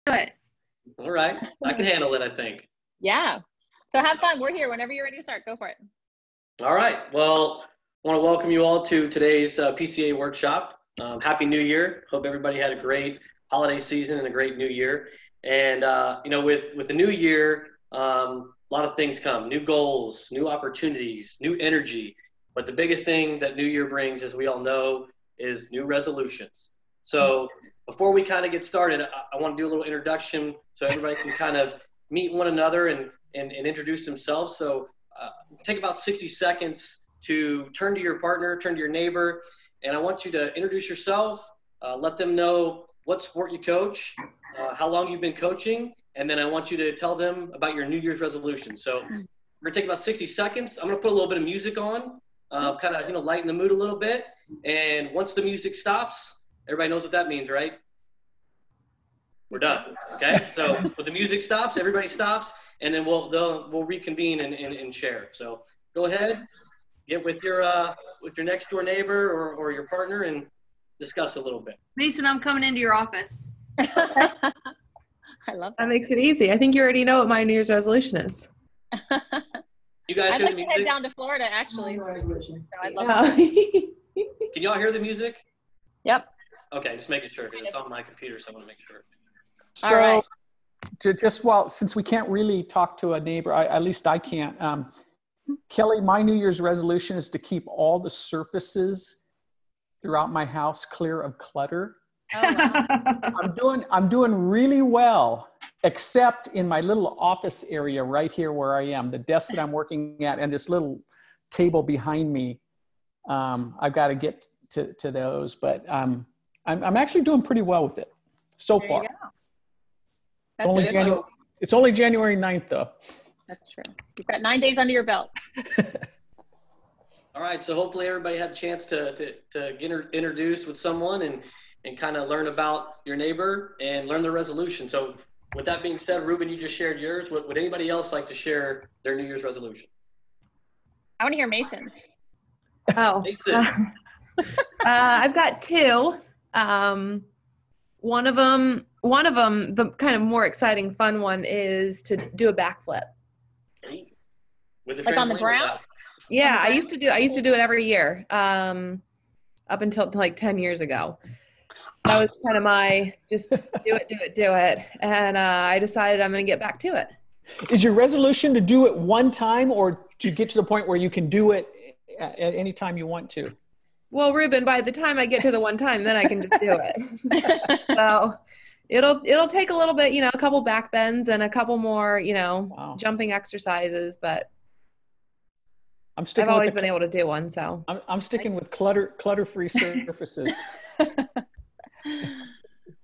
do it. All right. I can handle it, I think. Yeah. So have fun. We're here. Whenever you're ready to start, go for it. All right. Well, I want to welcome you all to today's PCA workshop. Happy New Year. Hope everybody had a great holiday season and a great new year. And, with the new year, a lot of things come. New goals, new opportunities, new energy. But the biggest thing that New Year brings, as we all know, is new resolutions. So before we kind of get started, I want to do a little introduction so everybody can kind of meet one another and introduce themselves. So take about 60 seconds to turn to your partner, turn to your neighbor, and I want you to introduce yourself, let them know what sport you coach, how long you've been coaching, and then I want you to tell them about your New Year's resolution. So we're going to take about 60 seconds. I'm going to put a little bit of music on, kind of, lighten the mood a little bit. And once the music stops, everybody knows what that means, right? We're done. Okay. So when the music stops, everybody stops, and then we'll reconvene and share. So go ahead, get with your next door neighbor or your partner and discuss a little bit. Mason, I'm coming into your office. I love that. That makes it easy. I think you already know what my New Year's resolution is. You guys I'd hear like the to head music? down to Florida, actually. So I'd love Yeah. Can y'all hear the music? Yep. Okay, just making sure because it's on my computer, so I want to make sure. So, All right. since we can't really talk to a neighbor, at least I can't. Kelly, my New Year's resolution is to keep all the surfaces throughout my house clear of clutter. Oh, wow. I'm doing really well, except in my little office area right here where I am, the desk that I'm working at, and this little table behind me. I've got to get to those, but I'm actually doing pretty well with it so There far. you go. It's only January 9th though. That's true. You've got 9 days under your belt. All right, so hopefully everybody had a chance to get introduced with someone and kind of learn about your neighbor and learn their resolution. So with that being said, Ruben, you just shared yours. Would anybody else like to share their New Year's resolution? I want to hear Mason's. Oh, Mason. I've got two. One of them, the kind of more exciting, fun one is to do a backflip. With the Like on the trampoline or ground? not? Yeah, I used to do it every year, up until like 10 years ago. That was kind of my just do it. And I decided I'm going to get back to it. Is your resolution to do it one time or to get to the point where you can do it at any time you want to? Well, Ruben, by the time I get to the one time, then I can just do it. So it'll take a little bit, a couple back bends and a couple more, Wow. jumping exercises, but I've always been able to do one. So I'm sticking with clutter-free surfaces.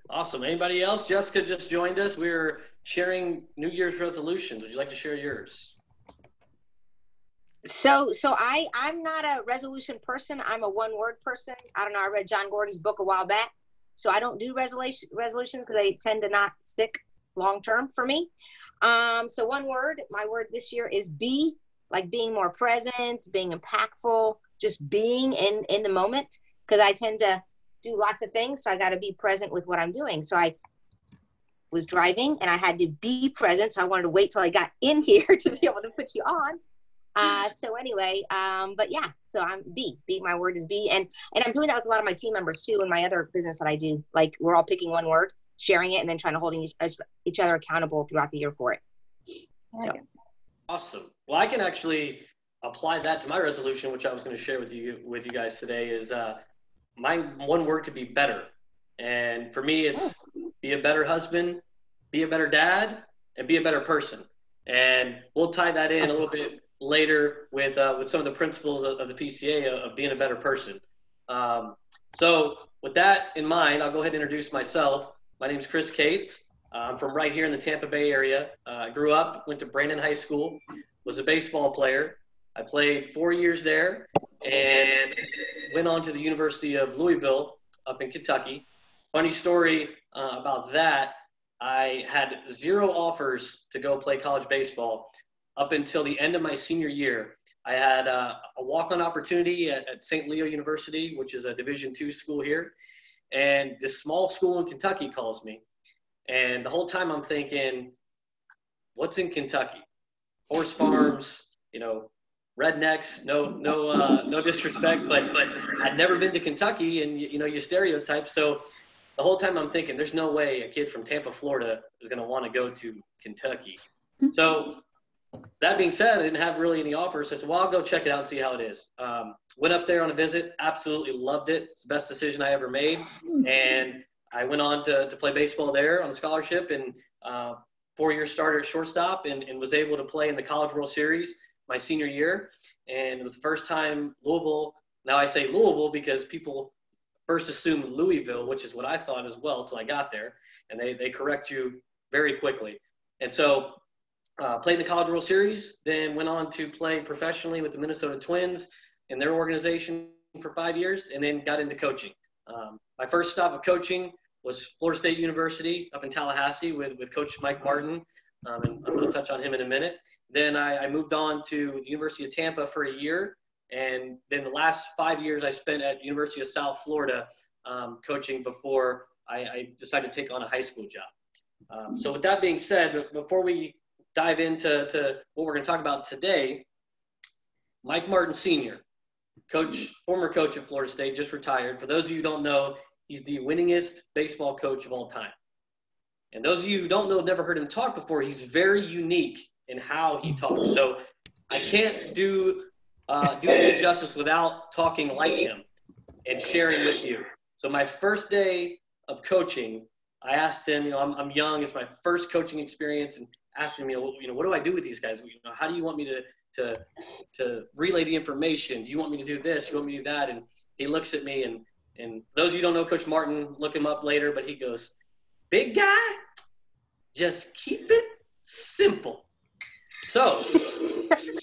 Awesome. Anybody else? Jessica just joined us. We're sharing New Year's resolutions. Would you like to share yours? So I'm not a resolution person. I'm a one-word person. I don't know. I read John Gordon's book a while back. So I don't do resolutions because they tend to not stick long-term for me. So one word, my word this year is be, like being more present, being impactful, just being in the moment, because I tend to do lots of things. So I got to be present with what I'm doing. So I was driving and I had to be present. So I wanted to wait till I got in here to be able to put you on. So anyway, but yeah, so I'm be, my word is be. And I'm doing that with a lot of my team members too. In my other business that I do, like we're all picking one word, sharing it, and then trying to holding each other accountable throughout the year for it. So. Awesome. Well, I can actually apply that to my resolution, which I was going to share with you guys today is, my one word could be better. And for me, it's be a better husband, be a better dad, and be a better person. And we'll tie that in a little bit later with some of the principles of the PCA of being a better person. So with that in mind, I'll go ahead and introduce myself. My name is Chris Cates. I'm from right here in the Tampa Bay area. I grew up, went to Brandon High School, was a baseball player. I played 4 years there and went on to the University of Louisville up in Kentucky. Funny story about that, I had 0 offers to go play college baseball up until the end of my senior year. I had a walk-on opportunity at St. Leo University, which is a Division II school here. And this small school in Kentucky calls me. And the whole time I'm thinking, what's in Kentucky? Horse farms, rednecks, no disrespect, but I'd never been to Kentucky, and you stereotype. So the whole time I'm thinking, there's no way a kid from Tampa, Florida is going to want to go to Kentucky. So that being said, I didn't have really any offers. So I said, well, I'll go check it out and see how it is. Went up there on a visit, absolutely loved it. It's the best decision I ever made. And I went on to play baseball there on a scholarship, and 4-year starter at shortstop, and was able to play in the College World Series my senior year. And it was the first time Louisville, now I say Louisville because people first assume Louisville, which is what I thought as well until I got there, and they correct you very quickly. And so played in the College World Series, then went on to play professionally with the Minnesota Twins in their organization for 5 years, and then got into coaching. My first stop of coaching was Florida State University up in Tallahassee with Coach Mike Martin, and I'm going to touch on him in a minute. Then I moved on to the University of Tampa for a year, and then the last 5 years I spent at University of South Florida coaching before I decided to take on a high school job. So with that being said, before we dive into what we're going to talk about today, Mike Martin Sr., former coach at Florida State, just retired. For those of you who don't know, he's the winningest baseball coach of all time. And those of you who don't know, never heard him talk before, he's very unique in how he talks. So I can't do him justice without talking like him and sharing with you. So my first day of coaching, I asked him, I'm young, it's my first coaching experience, and asked him, what do I do with these guys? How do you want me to relay the information? Do you want me to do this? Do you want me to do that? And he looks at me, and those of you who don't know Coach Martin, look him up later, but he goes, big guy, just keep it simple. So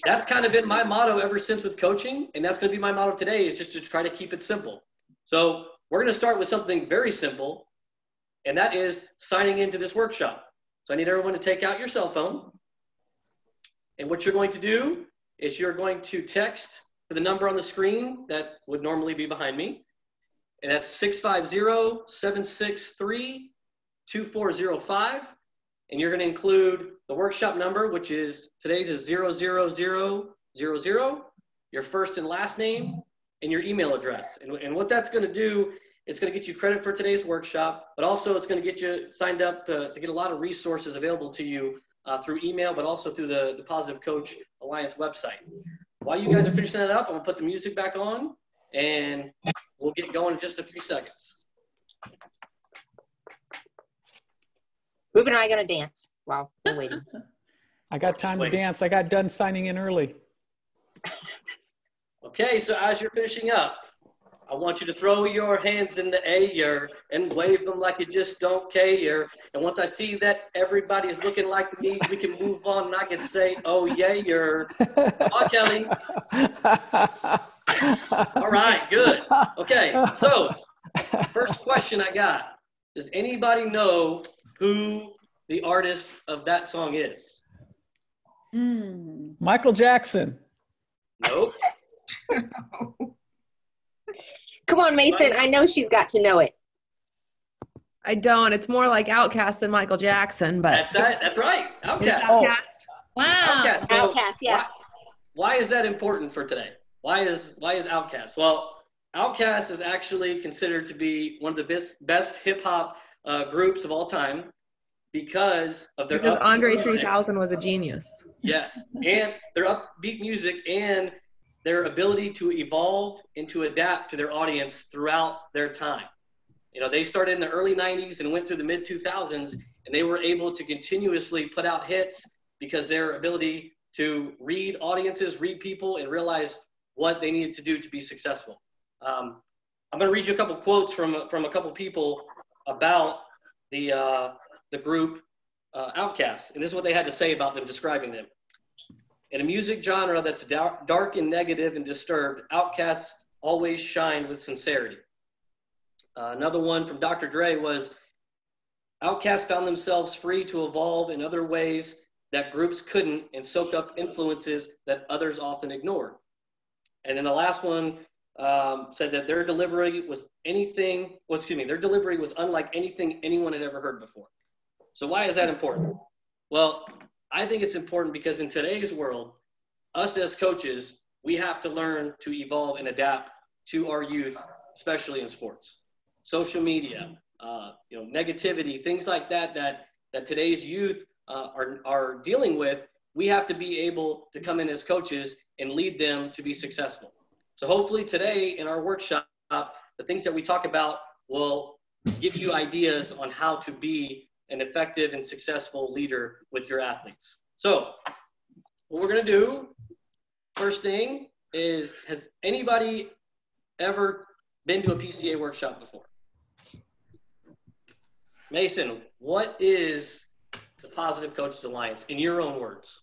that's kind of been my motto ever since with coaching, and that's going to be my motto today, is just to try to keep it simple. So we're going to start with something very simple, and that is signing into this workshop. So I need everyone to take out your cell phone, and what you're going to do is you're going to text to the number on the screen that would normally be behind me, and that's 650-763-2405. And you're going to include the workshop number, which is today's is 00000, your first and last name, and your email address. And what that's going to do, it's going to get you credit for today's workshop, but also it's going to get you signed up to get a lot of resources available to you through email, but also through the Positive Coach Alliance website. While you guys are finishing that up, I'm going to put the music back on, and we'll get going in just a few seconds. Ruben and I are going to dance while we're waiting. I got time to dance. I got done signing in early. Okay, so as you're finishing up, I want you to throw your hands in the air and wave them like you just don't care. And once I see that everybody's looking like me, we can move on and I can say, oh, yeah, you're. Come on, Kelly. All right, good. Okay, so first question I got. Does anybody know who the artist of that song is? Michael Jackson. Nope. Come on, Mason. I know she's got to know it. I don't. It's more like Outkast than Michael Jackson, but That's right. Outkast. Outkast. Wow. Outkast. So Outkast, yeah. Why is that important for today? Why is Outkast? Well, Outkast is actually considered to be one of the best hip hop groups of all time because of their Because upbeat Andre music. 3000 was a genius. Yes, and their upbeat music and their ability to evolve and to adapt to their audience throughout their time. They started in the early 90s and went through the mid 2000s, and they were able to continuously put out hits because their ability to read audiences, read people, and realize what they needed to do to be successful. I'm going to read you a couple quotes from a couple people about the group Outkast, and this is what they had to say about them, describing them. In a music genre that's dark and negative and disturbed, Outkast always shine with sincerity. Another one from Dr. Dre was, Outkast found themselves free to evolve in other ways that groups couldn't and soak up influences that others often ignored. And then the last one said that their delivery was unlike anything anyone had ever heard before. So why is that important? Well, I think it's important because in today's world, us as coaches, we have to learn to evolve and adapt to our youth, especially in sports. Social media, negativity, things like that today's youth are dealing with. We have to be able to come in as coaches and lead them to be successful. So hopefully today in our workshop, the things that we talk about will give you ideas on how to be an effective and successful leader with your athletes. So what we're going to do, first thing is, has anybody ever been to a PCA workshop before? Mason, what is the Positive Coaches Alliance in your own words?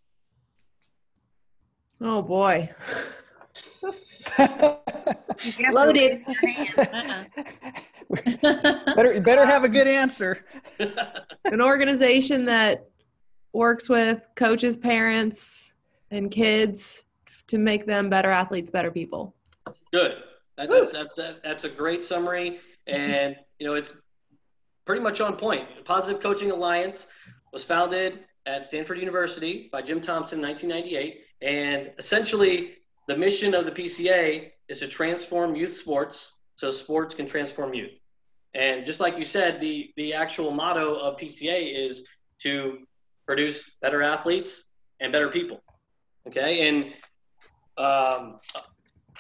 Oh boy. Loaded. better have a good answer. An organization that works with coaches, parents, and kids to make them better athletes, better people. Good. That's a great summary, and it's pretty much on point. The Positive Coaching Alliance was founded at Stanford University by Jim Thompson in 1998, and essentially the mission of the PCA is to transform youth sports so sports can transform youth. And just like you said, the actual motto of PCA is to produce better athletes and better people. Okay, and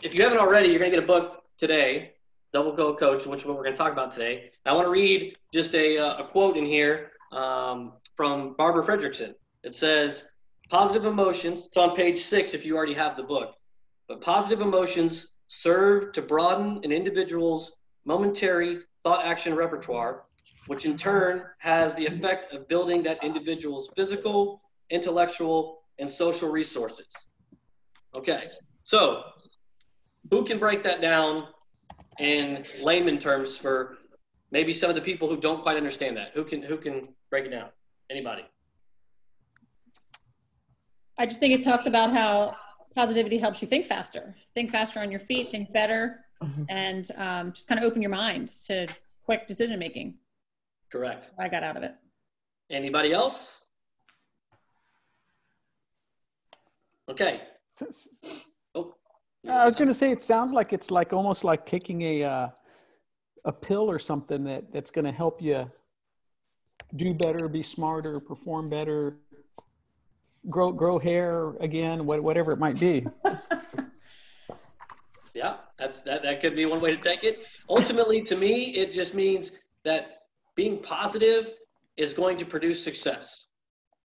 if you haven't already, you're going to get a book today, Double Go Coach, which is what we're going to talk about today. I want to read just a quote in here from Barbara Fredrickson. It says, positive emotions, it's on page 6 if you already have the book, but positive emotions serve to broaden an individual's momentary thought-action repertoire, which in turn has the effect of building that individual's physical, intellectual, and social resources. Okay, so who can break that down in layman terms for maybe some of the people who don't quite understand that? Who can break it down? Anybody? I just think it talks about how positivity helps you think faster on your feet, think better, and just kind of open your mind to quick decision making. Correct. I got out of it. Anybody else? Okay. Oh. I was going to say, it sounds like it's like almost like taking a pill or something that's going to help you do better, be smarter, perform better, grow hair again, whatever it might be. Yeah, that could be one way to take it. Ultimately, to me, it just means that being positive is going to produce success.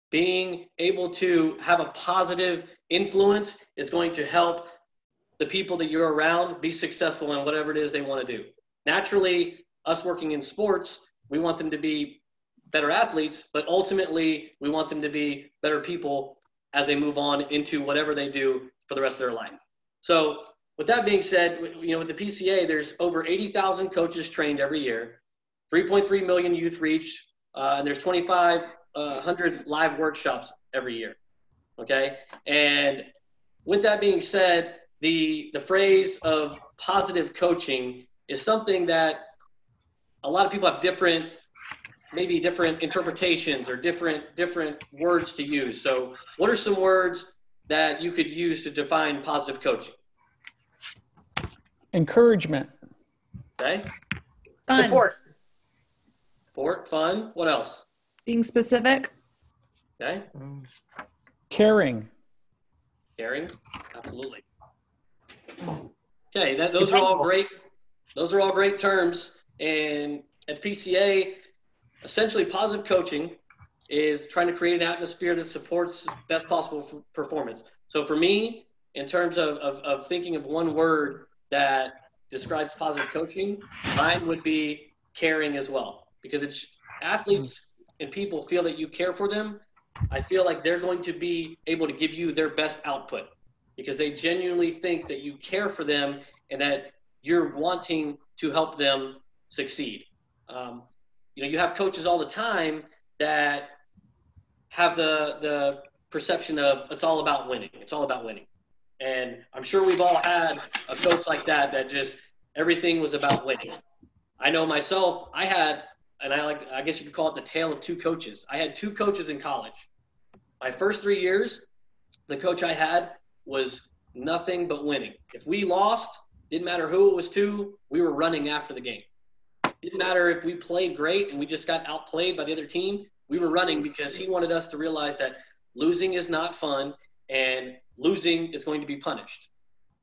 Being able to have a positive influence is going to help the people that you're around be successful in whatever it is they want to do. Naturally, us working in sports, we want them to be better athletes, but ultimately we want them to be better people as they move on into whatever they do for the rest of their life. So with that being said, with the PCA, there's over 80,000 coaches trained every year, 3.3 million youth reached, and there's 2,500 live workshops every year. Okay, and with that being said, the phrase of positive coaching is something that a lot of people have different interpretations or different words to use. So what are some words that you could use to define positive coaching? Encouragement. Okay. Fun. Support, fun. What else? Being specific. Okay. Caring. Caring. Absolutely. Okay. Those are all great. Those are all great terms. And at PCA, essentially positive coaching is trying to create an atmosphere that supports best possible performance. So for me, in terms of thinking of one word that describes positive coaching, mine would be caring as well. Because it's athletes and people feel that you care for them, I feel like they're going to be able to give you their best output because they genuinely think that you care for them and that you're wanting to help them succeed. You have coaches all the time that have the perception of it's all about winning. It's all about winning. And I'm sure we've all had a coach like that just everything was about winning. I know myself, I had and I guess you could call it the tale of two coaches. I had two coaches in college. My first 3 years, the coach I had was nothing but winning. If we lost, didn't matter who it was to, we were running after the game. Didn't matter if we played great and we just got outplayed by the other team, we were running because he wanted us to realize that losing is not fun and losing is going to be punished.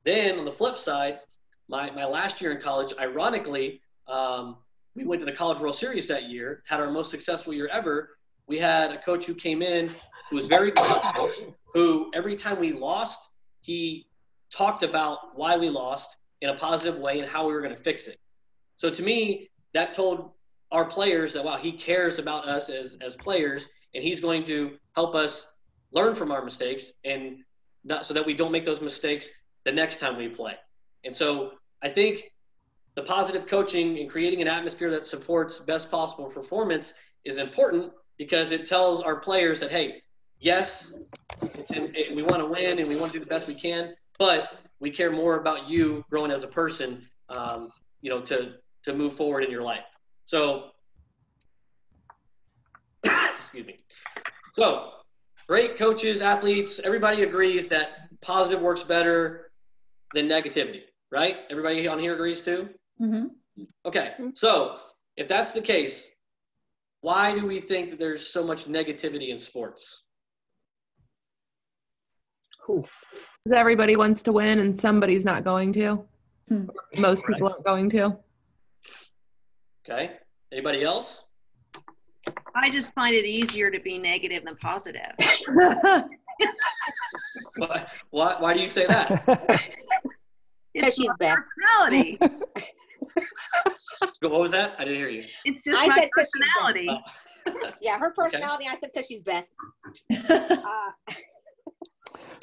Then on the flip side, my last year in college, ironically, we went to the College World Series that year, had our most successful year ever. We had a coach who came in who was very positive, who every time we lost, he talked about why we lost in a positive way and how we were going to fix it. So to me, that told our players that, wow, he cares about us as players, and he's going to help us learn from our mistakes and not so that we don't make those mistakes the next time we play. And so I think the positive coaching and creating an atmosphere that supports best possible performance is important because it tells our players that, hey, yes, we want to win and we want to do the best we can, but we care more about you growing as a person, to move forward in your life. So, excuse me. So, great coaches, athletes, everybody agrees that positive works better than negativity, right? Everybody on here agrees too? Mm-hmm. Okay, so if that's the case, why do we think that there's so much negativity in sports? Because everybody wants to win and somebody's not going to. Most people aren't going to. Okay, anybody else? I just find it easier to be negative than positive. Why do you say that? Because she's my Beth. personality. What was that? I didn't hear you. It's just I my said 'cause she's personality. Yeah, her personality. I said because she's Beth.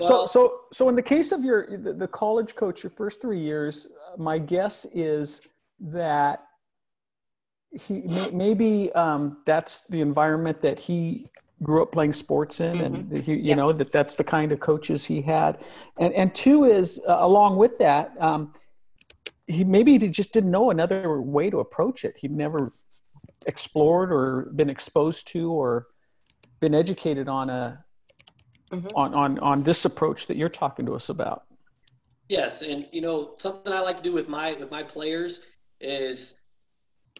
Well, So in the case of the college coach, your first 3 years, my guess is that maybe that's the environment that he grew up playing sports in, and he, that's the kind of coaches he had. And two is along with that, he just didn't know another way to approach it. He'd never explored or been exposed to or been educated on on this approach that you're talking to us about. yes, and something I like to do with my players is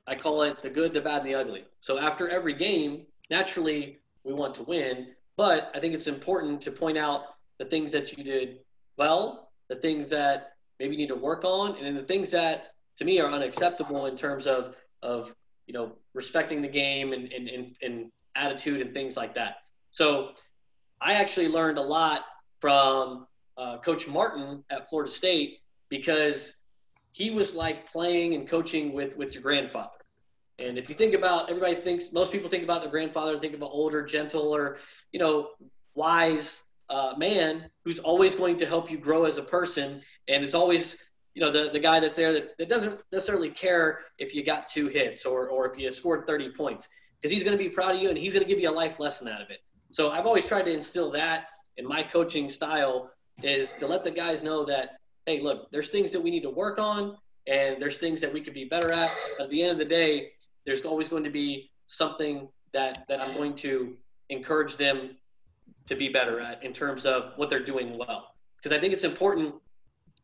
I call it the good, the bad, and the ugly. So after every game, naturally we want to win, but I think it's important to point out the things that you did well, the things that maybe you need to work on, and then the things that to me are unacceptable in terms of respecting the game and attitude and things like that. So I actually learned a lot from Coach Martin at Florida State because he was like playing and coaching with your grandfather. And if you think about, most people think about their grandfather, think about older, gentle, or, wise man who's always going to help you grow as a person. And is always, the guy that's there that doesn't necessarily care if you got 2 hits or if you scored 30 points, because he's going to be proud of you and he's going to give you a life lesson out of it. So I've always tried to instill that in my coaching style, is to let the guys know that, hey, look, there's things that we need to work on and there's things that we could be better at. At the end of the day, there's always going to be something that I'm going to encourage them to be better at in terms of what they're doing well. Because I think it's important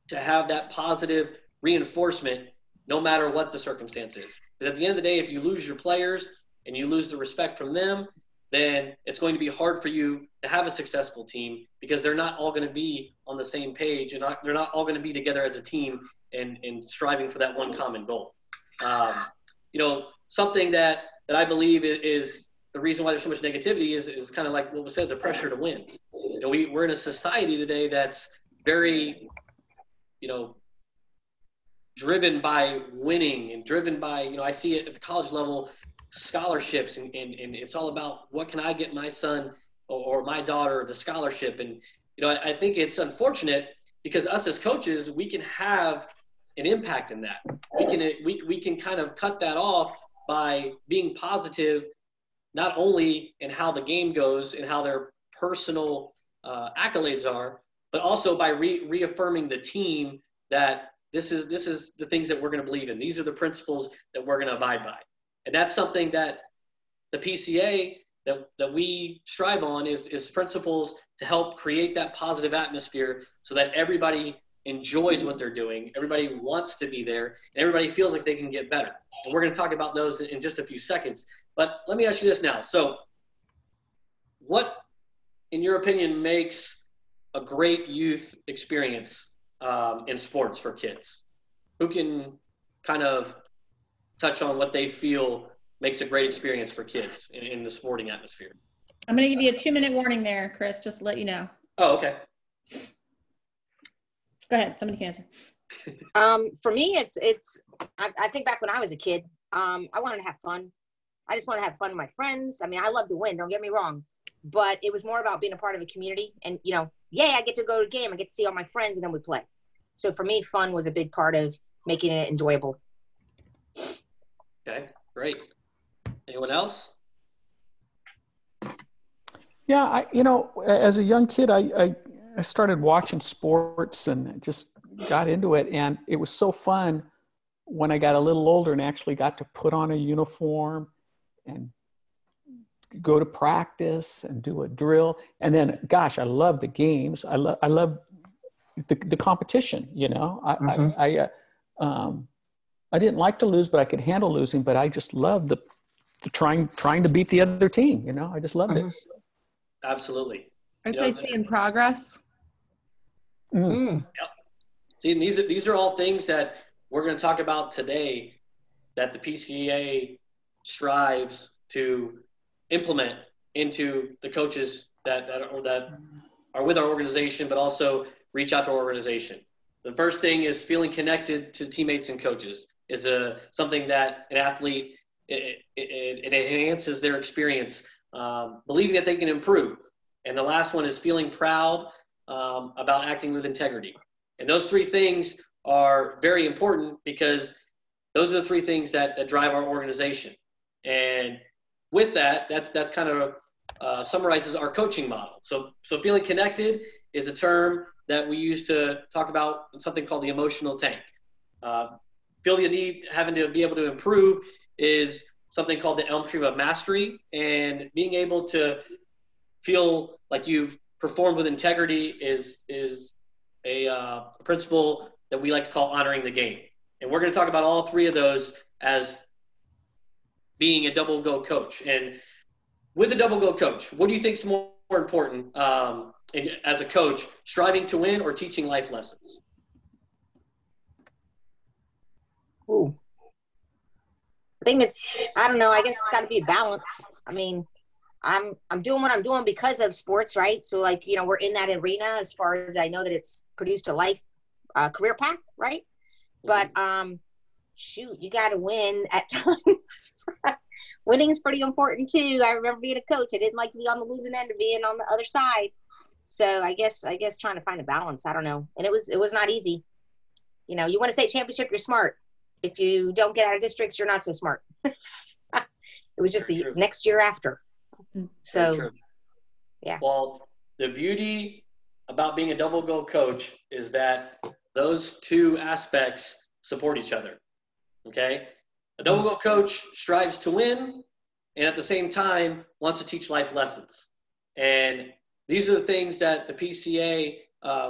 to have that positive reinforcement no matter what the circumstance is. Because at the end of the day, if you lose your players and you lose the respect from them, then it's going to be hard for you to have a successful team because they're not all going to be on the same page and they're not all going to be together as a team and striving for that one common goal. Something that I believe is the reason why there's so much negativity is kind of like what was said, the pressure to win. We're in a society today that's very, driven by winning and driven by, I see it at the college level, scholarships and it's all about what can I get my son or my daughter the scholarship. And I think it's unfortunate because us as coaches, we can have an impact in that. We can kind of cut that off by being positive, not only in how the game goes and how their personal accolades are, but also by reaffirming the team that this is the things that we're going to believe in. These are the principles that we're going to abide by. And that's something that the PCA that we strive on is principles to help create that positive atmosphere so that everybody enjoys what they're doing, everybody wants to be there, and everybody feels like they can get better. And we're going to talk about those in just a few seconds. But let me ask you this now. So what, in your opinion, makes a great youth experience in sports for kids? Who can kind of touch on what they feel makes a great experience for kids in the sporting atmosphere? I'm going to give you a 2-minute warning there, Chris, just to let you know. Oh, okay. Go ahead. Somebody can answer. For me, I think back when I was a kid, I wanted to have fun. I just want to have fun with my friends. I mean, I love to win, don't get me wrong, but it was more about being a part of a community and, you know, I get to go to a game, I get to see all my friends, and then we play. So for me, fun was a big part of making it enjoyable. Okay, great. Anyone else? Yeah, as a young kid, I started watching sports and just got into it. And it was so fun when I got a little older and actually got to put on a uniform and go to practice and do a drill. And then, gosh, I love the games. I love the competition, I didn't like to lose, but I could handle losing, but I just loved the trying to beat the other team. I just loved it. Absolutely. I'd say seeing progress. Yep. See, and these are all things that we're going to talk about today that the PCA strives to implement into the coaches that are with our organization, but also reach out to our organization. The first thing is feeling connected to teammates and coaches is something that an athlete, it enhances their experience, believing that they can improve. And the last one is feeling proud about acting with integrity. And those three things are very important because those are the three things that drive our organization. And with that's kind of summarizes our coaching model. So feeling connected is a term that we use to talk about something called the emotional tank. Feel the need, having to be able to improve is something called the elm tree of mastery, and being able to feel like you've performed with integrity is a principle that we like to call honoring the game. And we're going to talk about all three of those as being a double go coach. And with a double go coach, what do you think is more important as a coach, striving to win or teaching life lessons? Ooh. I think I don't know, I guess it's got to be a balance. I mean, I'm doing what I'm doing because of sports, right? So like, we're in that arena as far as I know that it's produced a life career path, right? But shoot, you got to win at times. Winning is pretty important too. I remember being a coach. I didn't like to be on the losing end of being on the other side. So I guess trying to find a balance. I don't know. And it was not easy. You win a state championship, you're smart. If you don't get out of districts, you're not so smart. It was just the next year after. So, yeah. Well, the beauty about being a double goal coach is that those two aspects support each other. Okay? A double goal coach strives to win and at the same time wants to teach life lessons. And these are the things that the PCA,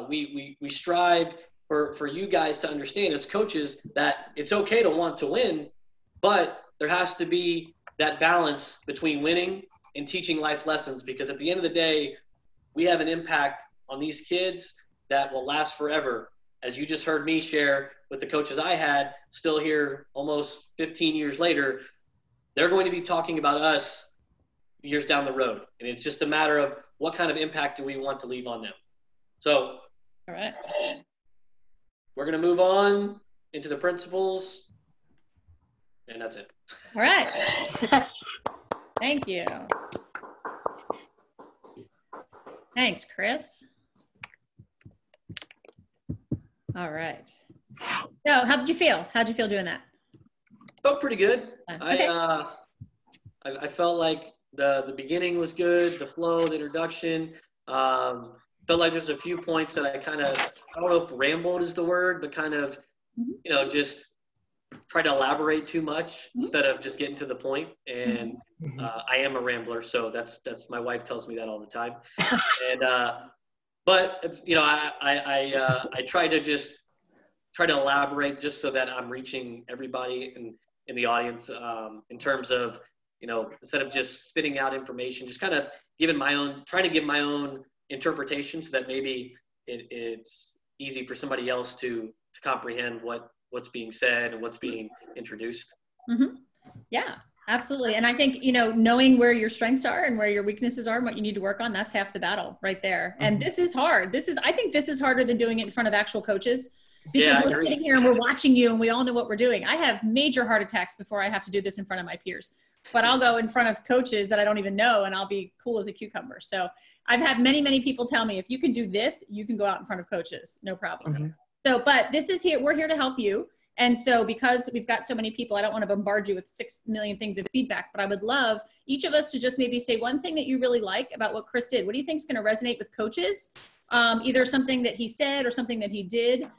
we strive for you guys to understand as coaches, that it's okay to want to win, but there has to be that balance between winning and teaching life lessons, because at the end of the day, we have an impact on these kids that will last forever. As you just heard me share with the coaches I had, still here almost 15 years later, they're going to be talking about us years down the road. And it's just a matter of what kind of impact do we want to leave on them. So, all right, we're going to move on into the principles, and that's it. All right. Thank you. Thanks, Chris. All right. So how did you feel? How did you feel doing that? Felt pretty good. Okay. I felt like the beginning was good, the flow, the introduction. Felt like there's a few points that I don't know if rambled is the word, but kind of, just try to elaborate too much instead of just getting to the point. And I am a rambler, so that's my wife tells me that all the time. And but it's, I try to elaborate just so that I'm reaching everybody in the audience, in terms of, instead of just spitting out information, just kind of trying to give my own interpretation so that maybe it's easy for somebody else to comprehend what's being said and what's being introduced. Mm-hmm. Yeah, absolutely. And I think, knowing where your strengths are and where your weaknesses are and what you need to work on, that's half the battle right there. And this is hard. I think this is harder than doing it in front of actual coaches, because we're sitting here and we're watching you and we all know what we're doing. I have major heart attacks before I have to do this in front of my peers, but I'll go in front of coaches that I don't even know and I'll be cool as a cucumber. So I've had many, many people tell me, if you can do this, you can go out in front of coaches, no problem. So, but we're here to help you. And so because we've got so many people, I don't want to bombard you with 6 million things of feedback, but I would love each of us to just maybe say one thing that you really like about what Chris did. What do you think is going to resonate with coaches? Either something that he said or something that he did,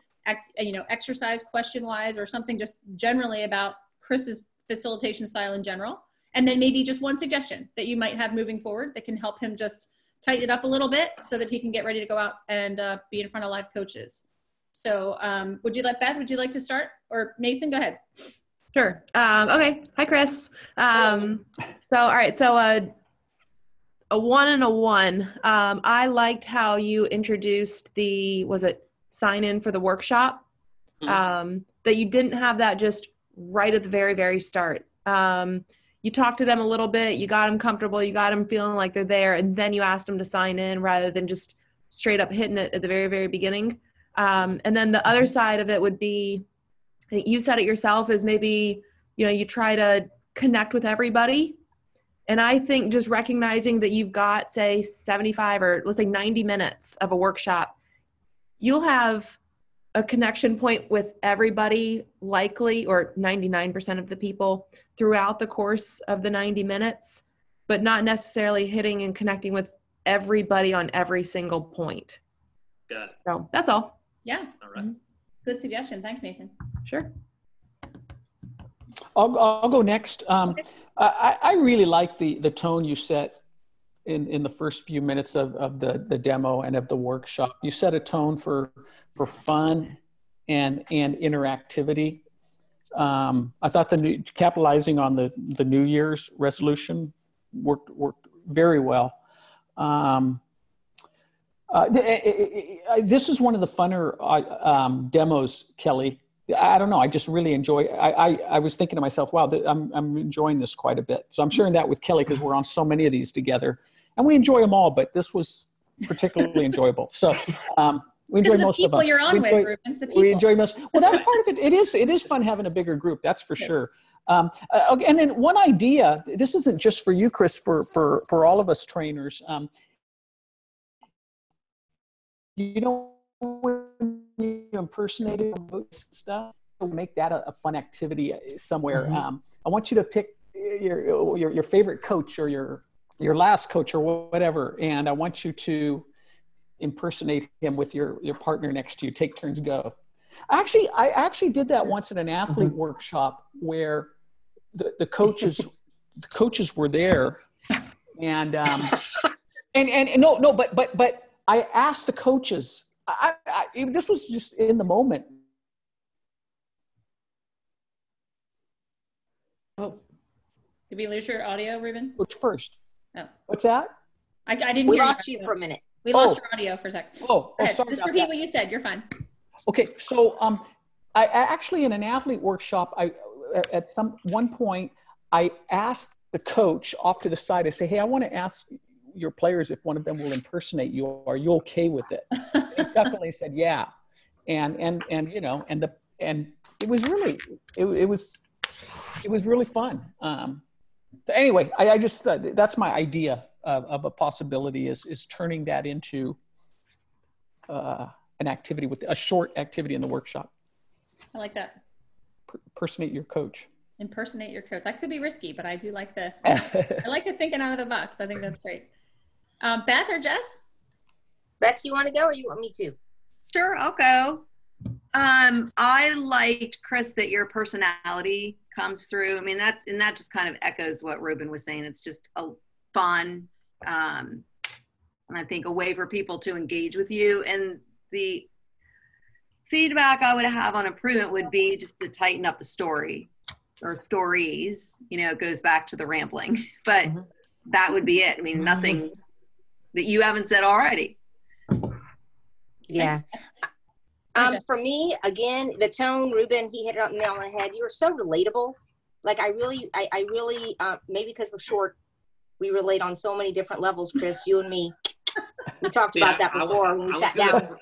exercise question wise, or something just generally about Chris's facilitation style in general. And then maybe just one suggestion that you might have moving forward that can help him just tighten it up a little bit so that he can get ready to go out and be in front of live coaches. So Beth, would you like to start? Or Mason, go ahead. Sure. Okay. Hi, Chris. All right. So a 1 and a 1. I liked how you introduced sign in for the workshop, that you didn't have that just right at the very, very start. You talked to them a little bit, you got them comfortable, you got them feeling like they're there, and then you asked them to sign in rather than just straight up hitting it at the very, very beginning. And then the other side of it would be, you said it yourself, is maybe, you try to connect with everybody. And I think just recognizing that you've got, say, 75 or let's say 90 minutes of a workshop, you'll have a connection point with everybody likely, or 99% of the people throughout the course of the 90 minutes, but not necessarily hitting and connecting with everybody on every single point. Got it. So that's all. Yeah. All right. Good suggestion. Thanks, Mason. Sure. I'll go next. Okay. I really like the tone you set in the first few minutes of the demo and of the workshop. You set a tone for fun and interactivity. I thought capitalizing on the New Year's resolution worked very well. This is one of the funner demos, Kelly. I don't know. I just really enjoy. I was thinking to myself, wow, I'm enjoying this quite a bit. So I'm sharing that with Kelly because we're on so many of these together, and we enjoy them all. But this was particularly enjoyable. So we enjoy most of them. You're on with, Rubens, the people. We enjoy most. Well, that's part of it. It is fun having a bigger group. That's for sure. Okay, and then one idea. This isn't just for you, Chris. For all of us trainers. When you impersonate stuff, make that a fun activity somewhere. I want you to pick your favorite coach or your last coach or whatever, and I want you to impersonate him with your partner next to you. Take turns, go. I actually did that once at an athlete workshop where the coaches were there, and no, but I asked the coaches. This was just in the moment. Oh, did we lose your audio, Ruben? Coach first. Oh, what's that? I didn't. We hear lost you for a minute. We lost your audio for a second. Oh, Just sorry about repeat that. what you said. You're fine. Okay, so I actually in an athlete workshop, at one point I asked the coach off to the side. I say, hey, I want to ask your players if one of them will impersonate you. Are you okay with it? He definitely said yeah, and it was really fun. So anyway, I just that's my idea of a possibility is turning that into an activity with a short activity in the workshop. I like that. Impersonate your coach. Impersonate your coach. That could be risky, but I do like I like the thinking out of the box. I think that's great. Beth or Jess? Beth, you want to go or you want me to? Sure, I'll go. I liked, Chris, that your personality comes through. I mean, that just kind of echoes what Ruben was saying. It's just a fun, and I think a way for people to engage with you. And the feedback I would have on improvement would be just to tighten up the story or stories. It goes back to the rambling, but that would be it. I mean, nothing that you haven't said already. Yeah. For me, again, the tone, Ruben, he hit it on the nail on the head. You were so relatable. Like I really, maybe because we're short, we relate on so many different levels, Chris, you and me. We talked about that before when we sat down.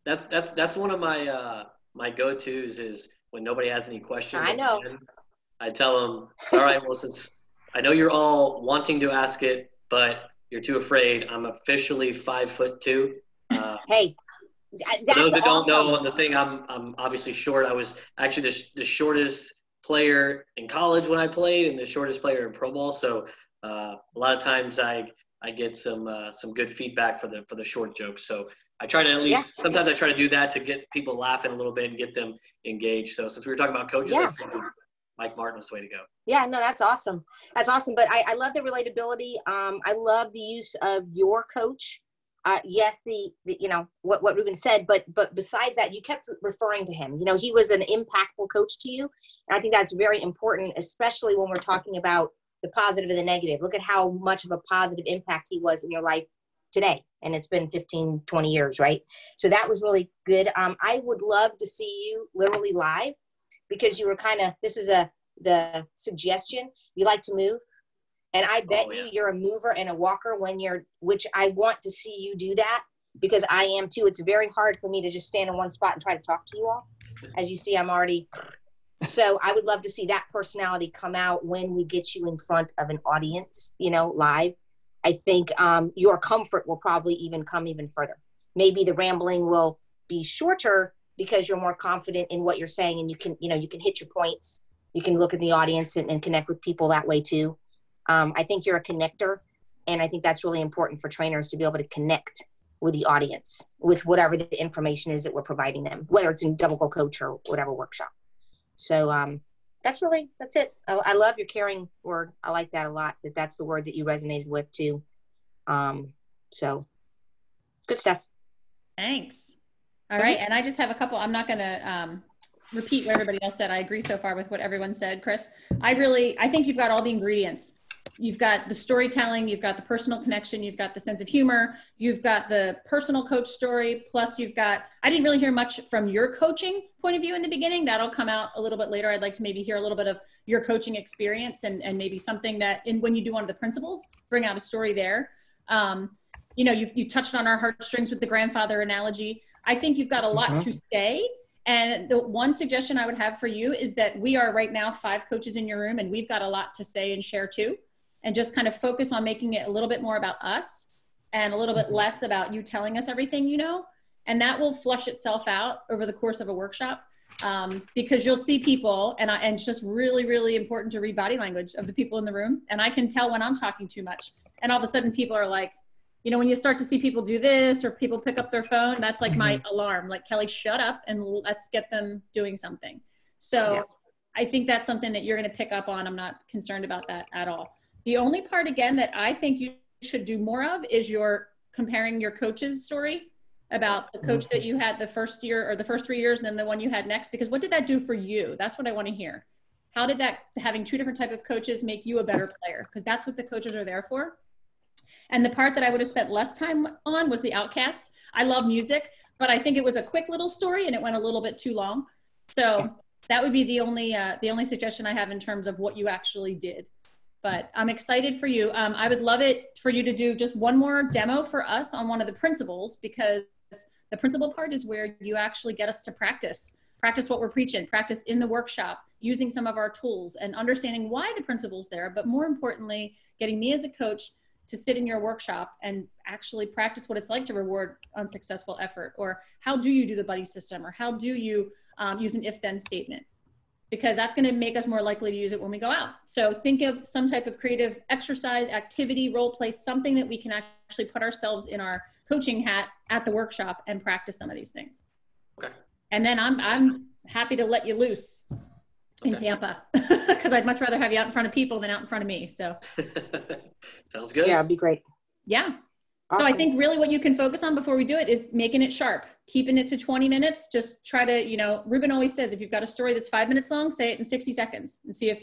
That's one of my my go-tos is when nobody has any questions. I know. I tell them, all right, well, since I know you're all wanting to ask it, but you're too afraid, I'm officially 5'2". Hey, for those that don't know, the thing, I'm obviously short. I was actually the shortest player in college when I played and the shortest player in pro ball. So a lot of times I get some good feedback for the short jokes. So I try to at least sometimes I try to do that to get people laughing a little bit and get them engaged. So since we were talking about coaches, I figured Mike Martin was the way to go. Yeah, no, that's awesome. That's awesome. But I love the relatability. I love the use of your coach. Yes, the what Ruben said, but besides that, you kept referring to him. He was an impactful coach to you, and I think that's very important, especially when we're talking about the positive and the negative. Look at how much of a positive impact he was in your life today, and it's been 15, 20 years, right? So that was really good. I would love to see you literally live because you were this is the suggestion. You like to move. And I bet you're a mover and a walker which I want to see you do that because I am too. It's very hard for me to just stand in one spot and try to talk to you all. As you see, I'm already. So I would love to see that personality come out when we get you in front of an audience, live. I think your comfort will probably even come even further. Maybe the rambling will be shorter because you're more confident in what you're saying and you can hit your points. You can look at the audience and connect with people that way too. I think you're a connector, and I think that's really important for trainers to be able to connect with the audience with whatever the information is that we're providing them, whether it's in double goal coach or whatever workshop. So that's it. I love your caring word. I like that a lot. That's the word that you resonated with too. So good stuff. Thanks. All right. And I just have a couple, I'm not going to repeat what everybody else said. I agree so far with what everyone said, Chris. I think you've got all the ingredients. You've got the storytelling, you've got the personal connection, you've got the sense of humor, you've got the personal coach story, plus I didn't really hear much from your coaching point of view in the beginning. That'll come out a little bit later. I'd like to maybe hear a little bit of your coaching experience and maybe something that when you do one of the principles, bring out a story there. You touched on our heartstrings with the grandfather analogy. I think you've got a lot to say. And the one suggestion I would have for you is that we are right now 5 coaches in your room and we've got a lot to say and share too. And just kind of focus on making it a little bit more about us and a little bit less about you telling us everything you know. And that will flush itself out over the course of a workshop because you'll see people and it's just really, really important to read body language of the people in the room. And I can tell when I'm talking too much. And all of a sudden people are like, when you start to see people do this or people pick up their phone, that's like my alarm, like Kelly, shut up and let's get them doing something. So I think that's something that you're going to pick up on. I'm not concerned about that at all. The only part, again, that I think you should do more of is comparing your coach's story about the coach that you had the first year or the first 3 years and then the one you had next, because what did that do for you? That's what I want to hear. How did that, having 2 different types of coaches, make you a better player? Because that's what the coaches are there for. And the part that I would have spent less time on was the outcasts. I love music, but I think it was a quick little story and it went a little bit too long. So that would be the only suggestion I have in terms of what you actually did. But I'm excited for you. I would love it for you to do just one more demo for us on one of the principles, because the principle part is where you actually get us to practice what we're preaching, practice in the workshop, using some of our tools and understanding why the principle's there, but more importantly, getting me as a coach to sit in your workshop and actually practice what it's like to reward unsuccessful effort, or how do you do the buddy system, or how do you use an if-then statement, because that's going to make us more likely to use it when we go out. So think of some type of creative exercise, activity, role play, something that we can actually put ourselves in our coaching hat at the workshop and practice some of these things. Okay. And then I'm happy to let you loose in Tampa because I'd much rather have you out in front of people than out in front of me. So sounds good. Yeah, it'd be great. yeah. Awesome. So I think really what you can focus on before we do it is making it sharp, keeping it to 20 minutes. Just try to, you know, Ruben always says, if you've got a story that's 5 minutes long, say it in 60 seconds and see if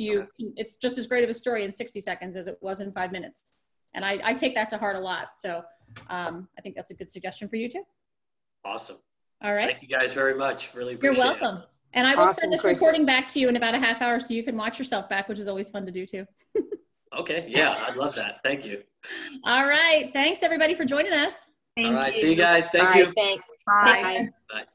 it's just as great of a story in 60 seconds as it was in 5 minutes. And I take that to heart a lot. So I think that's a good suggestion for you too. Awesome. All right. Thank you guys very much. Really appreciate it. You're welcome. And I will Awesome, send this Chris. recording back to you in about a half hour so you can watch yourself back, which is always fun to do too. Okay. Yeah, I'd love that. Thank you. All right. Thanks everybody for joining us. All right. See you guys. Thank All you. right, thanks. Bye. Bye. Bye.